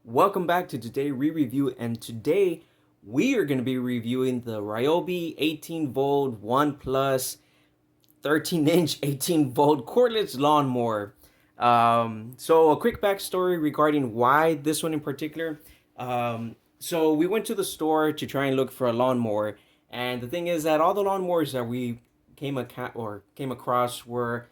Welcome back to Today Re-Review, and today we are going to be reviewing the Ryobi 18 volt 1 plus 13 inch 18 volt cordless lawnmower. So a quick backstory regarding why this one in particular. So we went to the store to try and look for a lawnmower, and the thing is that all the lawnmowers that we came across were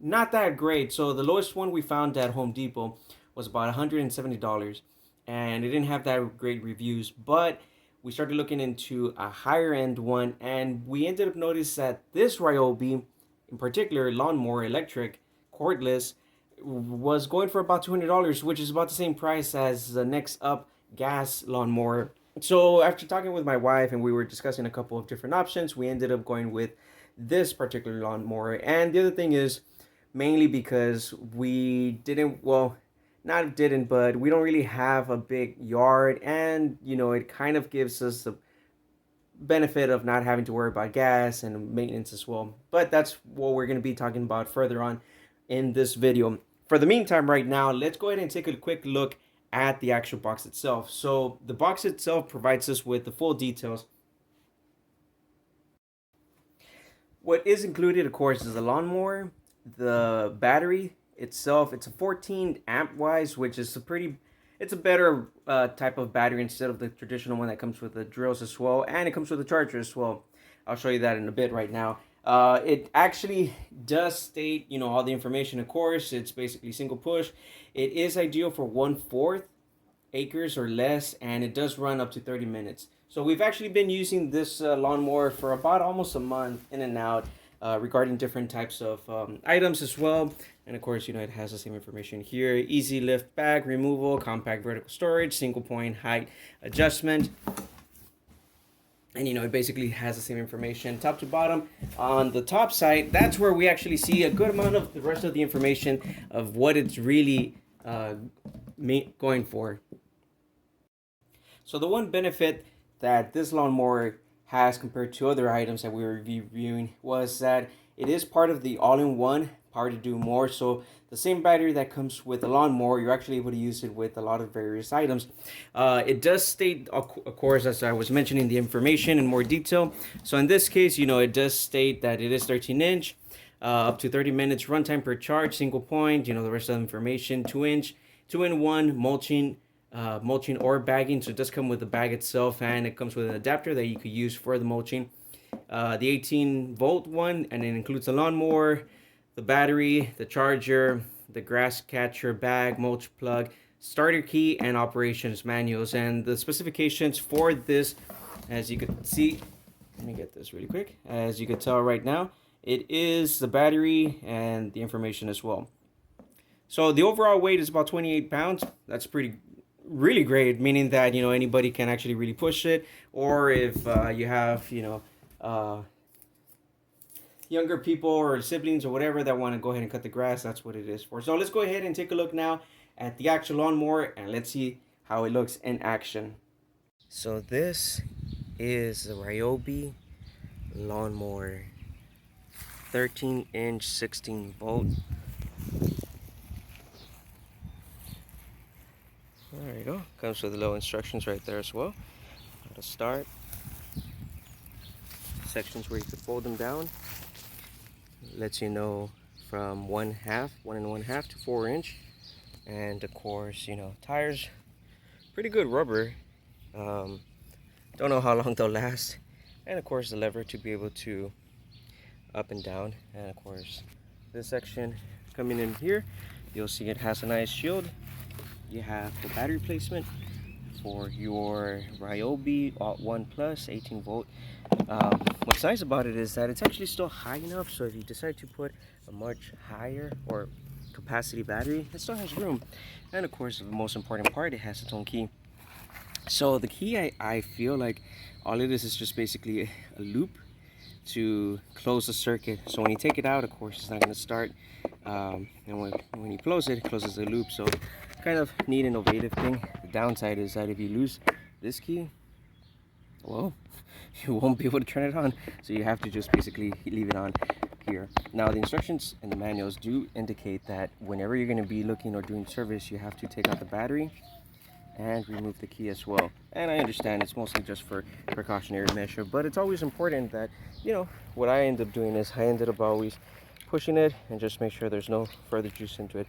not that great. So the lowest one we found at Home Depot was about $170, and it didn't have that great reviews. But we started looking into a higher end one, and we ended up noticing that this Ryobi, in particular, lawnmower electric, cordless, was going for about $200, which is about the same price as the next up gas lawnmower. So after talking with my wife and we were discussing a couple of different options, we ended up going with this particular lawnmower. And the other thing is mainly because we didn't, well, not didn't, but we don't really have a big yard, and it kind of gives us the benefit of not having to worry about gas and maintenance as well. But that's what we're going to be talking about further on in this video. For the meantime, right now, let's go ahead and take a quick look at the actual box itself. So the box itself provides us with the full details. What is included, of course, is the lawnmower, the battery itself. It's a 14 amp wise, which is it's a better type of battery instead of the traditional one that comes with the drills as well, and it comes with a charger as well. I'll show you that in a bit right now. It actually does state, all the information. Of course, it's basically single push. It is ideal for 1/4 acres or less, and it does run up to 30 minutes. So we've actually been using this lawnmower for about almost a month, in and out, regarding different types of items as well. And of course, it has the same information here: easy lift bag removal, compact vertical storage, single point height adjustment. And it basically has the same information top to bottom. On the top side, that's where we actually see a good amount of the rest of the information of what it's really going for. So the one benefit that this lawnmower has compared to other items that we were reviewing was that it is part of the all-in-one power to do more. So the same battery that comes with the lawnmower, you're actually able to use it with a lot of various items. It does state, of course, as I was mentioning, the information in more detail. So in this case, it does state that it is 13 inch, up to 30 minutes runtime per charge, single point, the rest of the information, 2-inch, 2-in-1 mulching or bagging. So it does come with the bag itself, and it comes with an adapter that you could use for the mulching. The 18 volt one, and it includes the lawnmower, the battery, the charger, the grass catcher bag, mulch plug, starter key, and operations manuals. And the specifications for this, as you can see, let me get this really quick. As you can tell right now, it is the battery and the information as well. So the overall weight is about 28 pounds. That's really great, meaning that anybody can actually really push it. Or if you have younger people or siblings or whatever that want to go ahead and cut the grass, that's what it is for. So let's go ahead and take a look now at the actual lawnmower, and let's see how it looks in action. So this is the Ryobi lawnmower, 13 inch 16 volt. There you go. Comes with the little instructions right there as well. How to start. Sections where you could fold them down. Lets you know from 1/2, 1 1/2 to 4-inch. And of course, tires, pretty good rubber. Don't know how long they'll last. And of course, the lever to be able to up and down. And of course, this section coming in here, you'll see it has a nice shield. You have the battery placement for your Ryobi 1 plus 18 volt. What's nice about it is that it's actually still high enough, so if you decide to put a much higher or capacity battery, it still has room. And of course, the most important part, it has its own key. So the key, I feel like all it is just basically a loop to close the circuit. So when you take it out, of course, it's not going to start, and when you close it, it closes the loop. So kind of neat, innovative thing. The downside is that if you lose this key, well, you won't be able to turn it on, so you have to just basically leave it on. here. Now the instructions and the manuals do indicate that whenever you're going to be looking or doing service, you have to take out the battery and remove the key as well. And I understand it's mostly just for precautionary measure, but it's always important that, you know, what I end up doing is I ended up always pushing it and just make sure there's no further juice into it.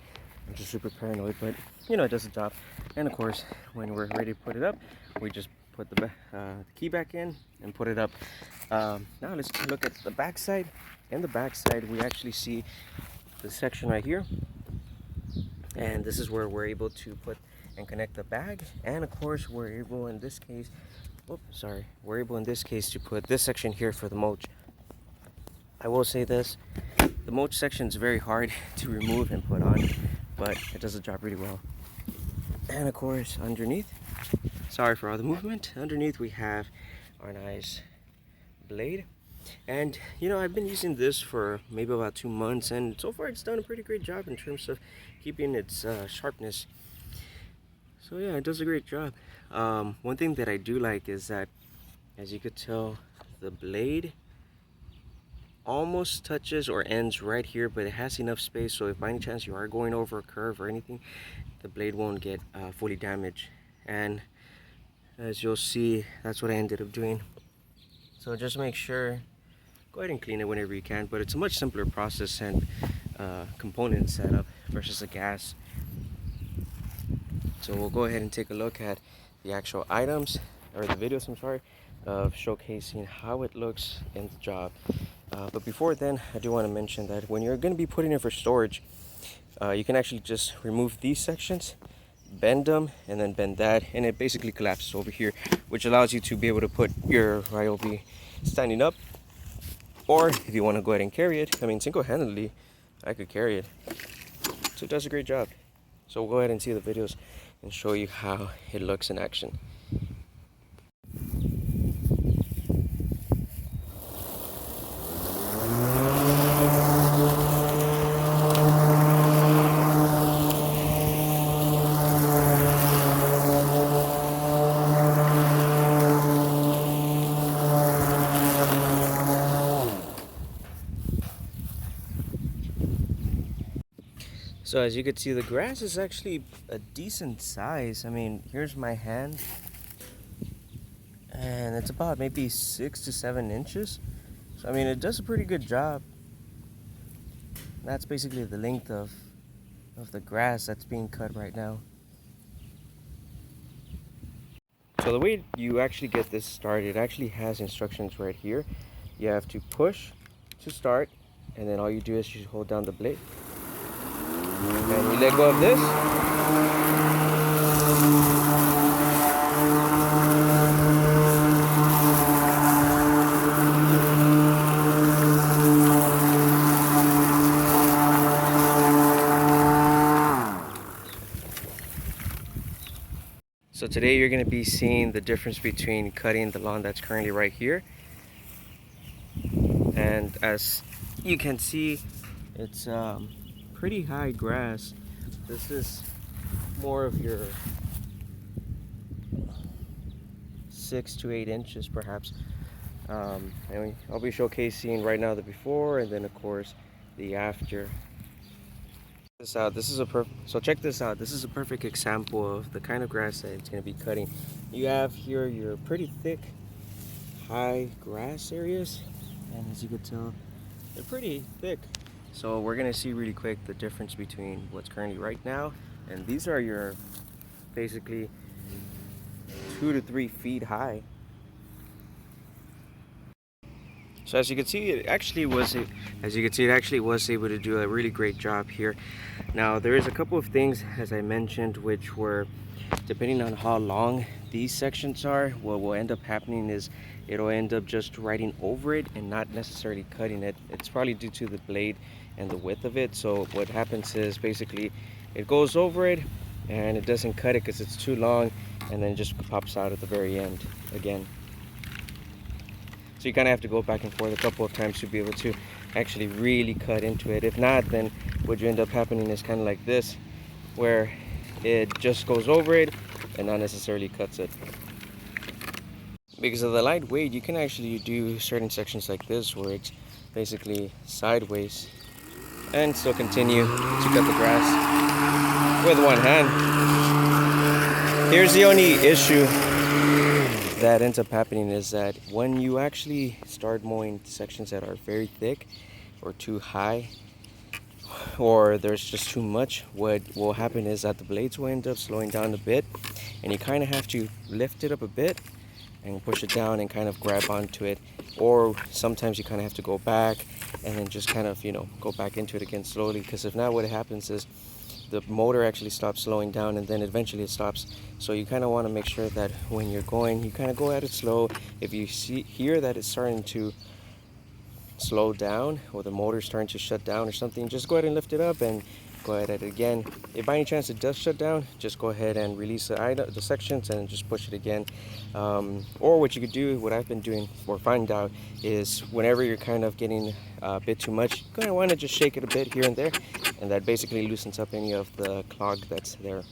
I'm just super paranoid, but you know, it does the job. And of course, when we're ready to put it up, we just put the key back in and put it up. Now let's look at the back side. In the back side, we actually see the section right here, and this is where we're able to put and connect the bag. And of course, we're able in this case, we're able in this case to put this section here for the mulch. I will say this, the mulch section is very hard to remove and put on, but it does the job really well. And of course, underneath, sorry for all the movement, underneath we have our nice blade. And you know, I've been using this for maybe about 2 months, and so far it's done a pretty great job in terms of keeping its sharpness. So yeah, it does a great job. One thing that I do like is that, as you could tell, the blade almost touches or ends right here, but it has enough space so if by any chance you are going over a curve or anything, the blade won't get fully damaged. And as you'll see, that's what I ended up doing. So just make sure, go ahead and clean it whenever you can, but it's a much simpler process and component setup versus a gas. So we'll go ahead and take a look at the actual items, or the videos, I'm sorry, of showcasing how it looks in the job. But before then, I do want to mention that when you're going to be putting it for storage, you can actually just remove these sections, bend them, and then bend that, and it basically collapses over here, which allows you to be able to put your Ryobi standing up. Or if you want to go ahead and carry it, I mean, single-handedly, I could carry it. So it does a great job. So we'll go ahead and see the videos and show you how it looks in action. So as you can see, the grass is actually a decent size. I mean, here's my hand, and it's about maybe 6 to 7 inches. So I mean, it does a pretty good job. That's basically the length of the grass that's being cut right now. So the way you actually get this started, it actually has instructions right here. You have to push to start, and then all you do is you hold down the blade. And you let go of this. So today you're going to be seeing the difference between cutting the lawn that's currently right here. And as you can see, it's pretty high grass. This is more of your 6 to 8 inches perhaps. And I'll be showcasing right now the before, and then of course the after. So check this out. This is a perfect example of the kind of grass that it's going to be cutting. You have here your pretty thick, high grass areas, and as you can tell, they're pretty thick. So we're going to see really quick the difference between what's currently right now, and these are your basically 2 to 3 feet high. So as you can see, it actually was able to do a really great job here. Now there is a couple of things, as I mentioned, which were, depending on how long these sections are, what will end up happening is it'll end up just riding over it and not necessarily cutting it. It's probably due to the blade and the width of it. So what happens is basically it goes over it and it doesn't cut it because it's too long, and then it just pops out at the very end again. So you kind of have to go back and forth a couple of times to be able to actually really cut into it. If not, then what you end up happening is kind of like this, where it just goes over it and not necessarily cuts it. Because of the light weight, you can actually do certain sections like this where it's basically sideways and still continue to cut the grass with one hand. Here's the only issue that ends up happening is that when you actually start mowing sections that are very thick or too high, or there's just too much, what will happen is that the blades will end up slowing down a bit, and you kind of have to lift it up a bit and push it down and kind of grab onto it, or sometimes you kind of have to go back and then just kind of, you know, go back into it again slowly, because if not, what happens is the motor actually stops slowing down and then eventually it stops. So you kind of want to make sure that when you're going, you kind of go at it slow. If you hear that it's starting to slow down or the motor's starting to shut down or something, just go ahead and lift it up and go ahead at it again. If by any chance it does shut down, just go ahead and release the sections and just push it again. Or what you could do, what I've been doing or find out, is whenever you're kind of getting a bit too much, you kind of want to just shake it a bit here and there, and that basically loosens up any of the clog that's there.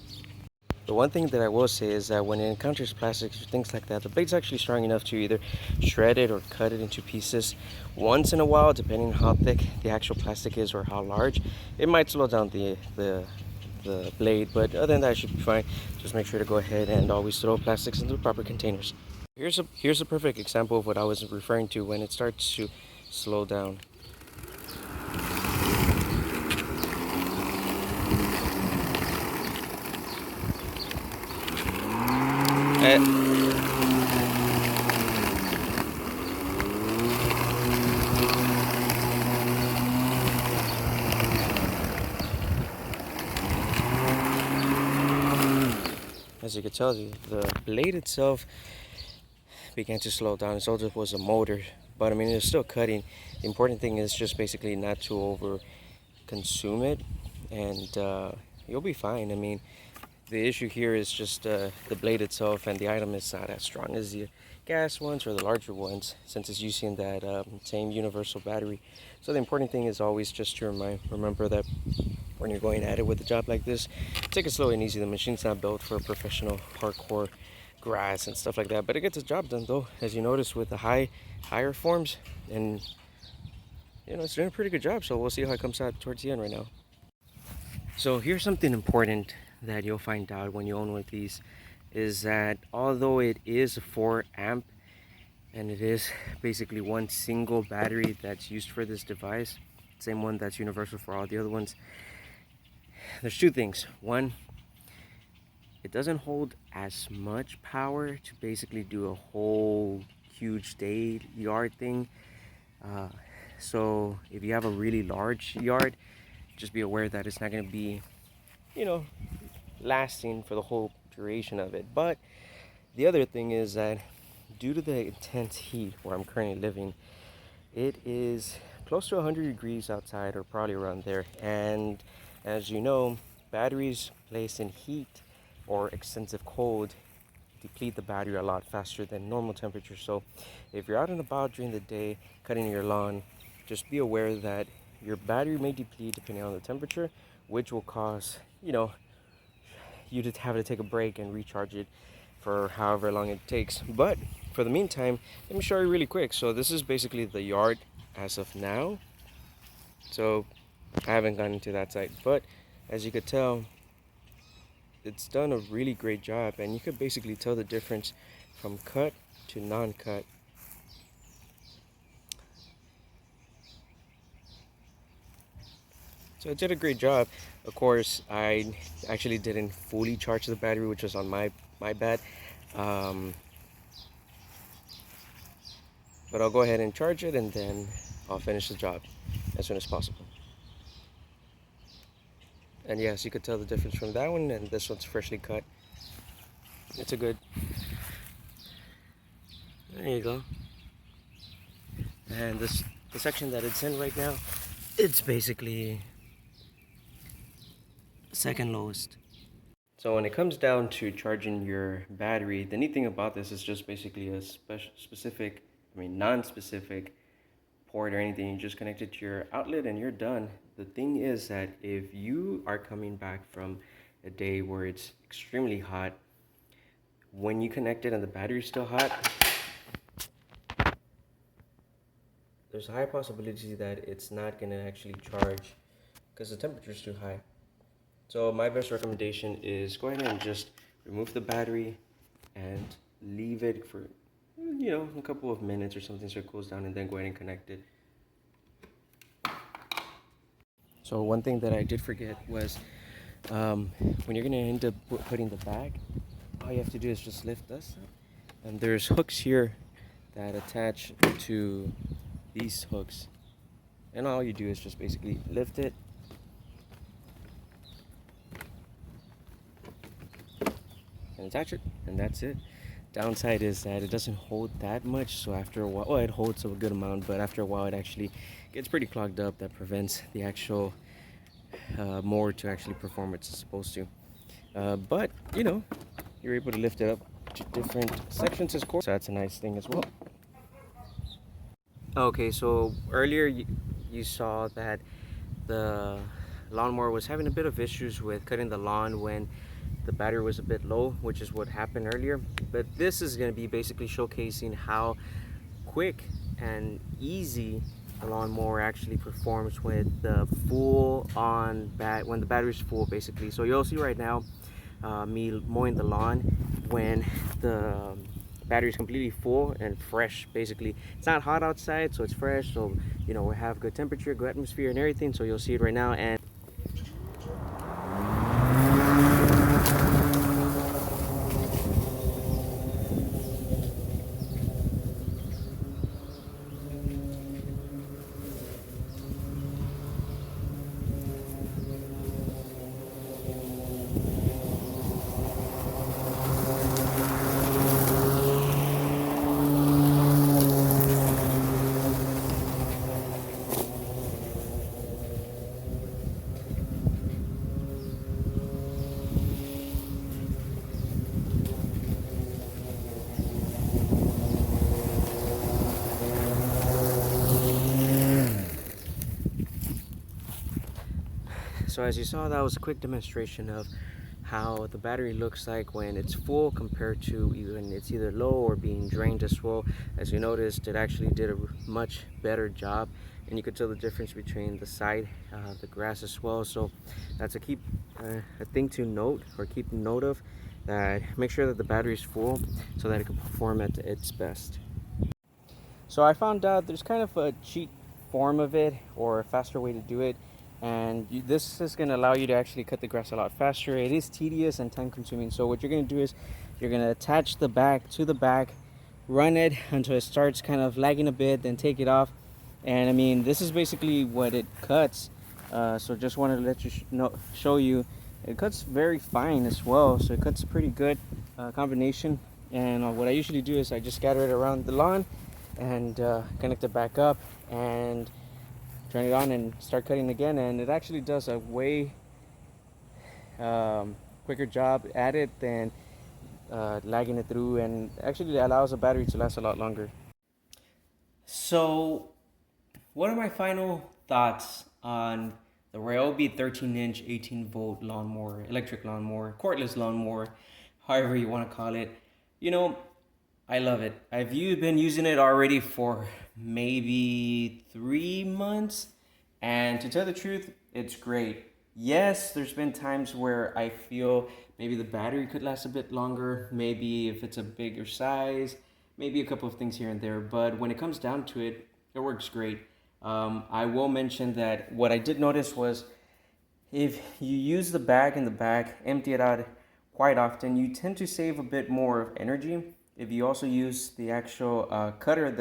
The one thing that I will say is that when it encounters plastics or things like that, the blade's actually strong enough to either shred it or cut it into pieces. Once in a while, depending on how thick the actual plastic is or how large, it might slow down the blade, but other than that, it should be fine. Just make sure to go ahead and always throw plastics into the proper containers. Here's a perfect example of what I was referring to when it starts to slow down. As you can tell, the blade itself began to slow down. It's all it was a motor, but I mean it's still cutting. The important thing is just basically not to over consume it, and you'll be fine. I mean, the issue here is just the blade itself, and the item is not as strong as the gas ones or the larger ones, since it's using that same universal battery. So the important thing is always just to remember that when you're going at it with a job like this, take it slow and easy. The machine's not built for professional hardcore grass and stuff like that, but it gets the job done though, as you notice with the higher forms, and you know, it's doing a pretty good job. So we'll see how it comes out towards the end right now. So here's something important that you'll find out when you own one of these, is that although it is a 4 amp and it is basically one single battery that's used for this device, same one that's universal for all the other ones, there's two things. One, it doesn't hold as much power to basically do a whole huge day yard thing. So if you have a really large yard, just be aware that it's not going to be, you know, lasting for the whole duration of it. But the other thing is that due to the intense heat where I'm currently living, it is close to 100 degrees outside, or probably around there, and as you know, batteries placed in heat or extensive cold deplete the battery a lot faster than normal temperature. So if you're out and about during the day cutting your lawn, just be aware that your battery may deplete depending on the temperature, which will cause, you know, you to have to take a break and recharge it for however long it takes. But for the meantime, let me show you really quick. So this is basically the yard as of now. So I haven't gone into that side, but as you could tell, it's done a really great job, and you could basically tell the difference from cut to non-cut. So it did a great job. Of course, I actually didn't fully charge the battery, which was on my bad. But I'll go ahead and charge it, and then I'll finish the job as soon as possible. And yes, you could tell the difference from that one, and this one's freshly cut. It's a good. There you go. And the section that it's in right now, it's basically second lowest. So when it comes down to charging your battery, the neat thing about this is just basically a non-specific port or anything. You just connect it to your outlet and you're done. The thing is that if you are coming back from a day where it's extremely hot, when you connect it and the battery's still hot, there's a high possibility that it's not going to actually charge because the temperature is too high. So my best recommendation is go ahead and just remove the battery and leave it for, a couple of minutes or something so it cools down, and then go ahead and connect it. So one thing that I did forget was when you're going to end up putting the bag, all you have to do is just lift this up. And there's hooks here that attach to these hooks. And all you do is just basically lift it and attach it, and that's it. Downside is that it doesn't hold that much, so after a while, well, it holds a good amount, but after a while it actually gets pretty clogged up. That prevents the actual mower to actually perform what it's supposed to. But you're able to lift it up to different sections as course, so that's a nice thing as well. Okay, so earlier you saw that the lawnmower was having a bit of issues with cutting the lawn when the battery was a bit low, which is what happened earlier. But this is going to be basically showcasing how quick and easy the lawnmower actually performs with the full on when the battery's full, basically. So you'll see right now me mowing the lawn when the battery is completely full and fresh. Basically, it's not hot outside, so it's fresh, so we have good temperature, good atmosphere and everything. So you'll see it right now. And so as you saw, that was a quick demonstration of how the battery looks like when it's full compared to when it's either low or being drained as well. As you noticed, it actually did a much better job, and you could tell the difference between the side, the grass as well. So that's a thing to note, or keep note of, that make sure that the battery is full so that it can perform at its best. So I found out there's kind of a cheat form of it, or a faster way to do it, and this is going to allow you to actually cut the grass a lot faster. It is tedious and time consuming, so what you're going to do is you're going to attach the bag to the back, run it until it starts kind of lagging a bit, then take it off. And I mean, this is basically what it cuts. So just wanted to let you show you, it cuts very fine as well, so it cuts a pretty good combination. And what I usually do is I just scatter it around the lawn and connect it back up and turn it on and start cutting again, and it actually does a way quicker job at it than lagging it through, and actually allows the battery to last a lot longer. So what are my final thoughts on the Ryobi 13-inch 18-volt lawnmower, electric lawnmower, cordless lawnmower, however you want to call it? I love it. I've been using it already for maybe 3 months, and to tell the truth, it's great. Yes, there's been times where I feel maybe the battery could last a bit longer, maybe if it's a bigger size, maybe a couple of things here and there, but when it comes down to it, it works great. I will mention that what I did notice was if you use the bag in the back, empty it out quite often, you tend to save a bit more of energy. If you also use the actual cutter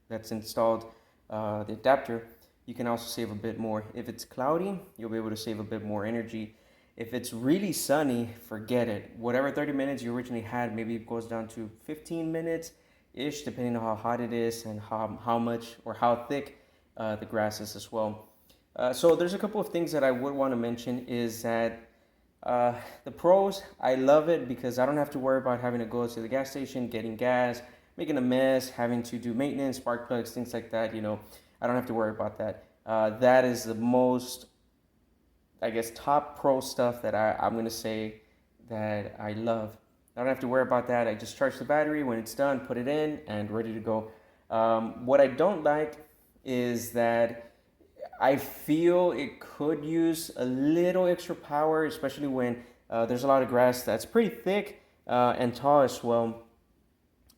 that's installed, the adapter, you can also save a bit more. If it's cloudy, you'll be able to save a bit more energy. If it's really sunny, forget it. Whatever 30 minutes you originally had, maybe it goes down to 15 minutes-ish, depending on how hot it is and how much or how thick the grass is as well. So there's a couple of things that I would want to mention is that the pros, I love it because I don't have to worry about having to go to the gas station, getting gas, making a mess, having to do maintenance, spark plugs, things like that. I don't have to worry about that. That is the most, I guess, top pro stuff that I'm going to say that I love. I don't have to worry about that. I just charge the battery when it's done, put it in, and ready to go. What I don't like is that I feel it could use a little extra power, especially when there's a lot of grass that's pretty thick and tall as well.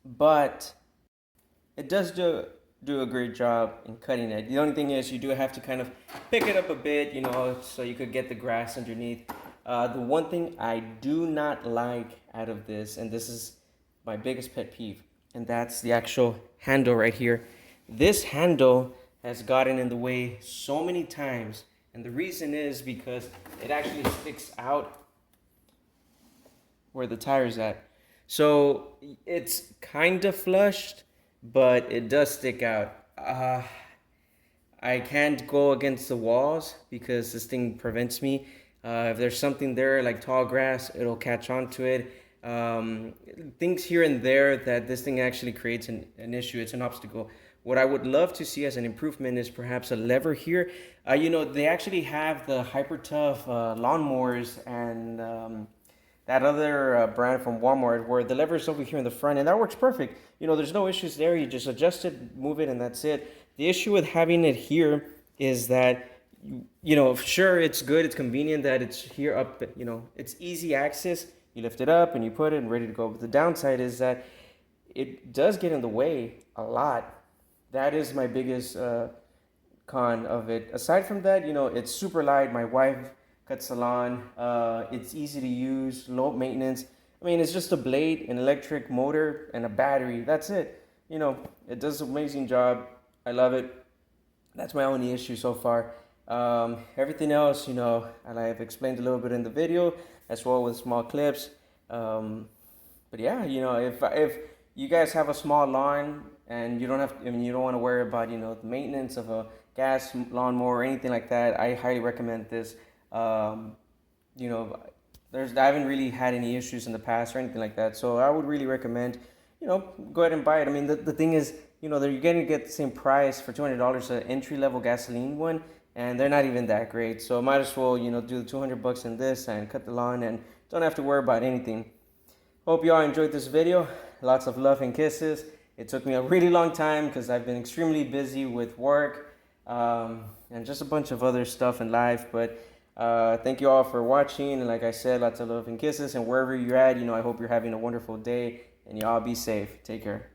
But it does do a great job in cutting it. The only thing is you do have to kind of pick it up a bit, so you could get the grass underneath. The one thing I do not like out of this, and this is my biggest pet peeve, and that's the actual handle right here. This handle has gotten in the way so many times, and the reason is because it actually sticks out where the tire's at. So it's kind of flushed, but it does stick out. I can't go against the walls because this thing prevents me. If there's something there like tall grass, it'll catch onto it. Things here and there that this thing actually creates an issue. It's an obstacle. What I would love to see as an improvement is perhaps a lever here. They actually have the Hyper Tough lawnmowers and that other brand from Walmart where the lever is over here in the front, and that works perfect. There's no issues there. You just adjust it, move it, and that's it. The issue with having it here is that, sure, it's good, it's convenient that it's here up, it's easy access. You lift it up and you put it and ready to go. But the downside is that it does get in the way a lot. That is my biggest con of it. Aside from that, it's super light. My wife cuts the lawn. It's easy to use, low maintenance. I mean, it's just a blade, an electric motor, and a battery. That's it. It does an amazing job. I love it. That's my only issue so far. Everything else, and I've explained a little bit in the video as well with small clips. But yeah, if you guys have a small lawn and you don't want to worry about, the maintenance of a gas lawnmower or anything like that, I highly recommend this. I haven't really had any issues in the past or anything like that. So I would really recommend, go ahead and buy it. I mean, the thing is, you're going to get the same price for $200, an entry-level gasoline one, and they're not even that great. So might as well, do the $200 in this and cut the lawn and don't have to worry about anything. Hope you all enjoyed this video. Lots of love and kisses. It took me a really long time because I've been extremely busy with work and just a bunch of other stuff in life. But thank you all for watching. And like I said, lots of love and kisses. And wherever you're at, I hope you're having a wonderful day and you all be safe. Take care.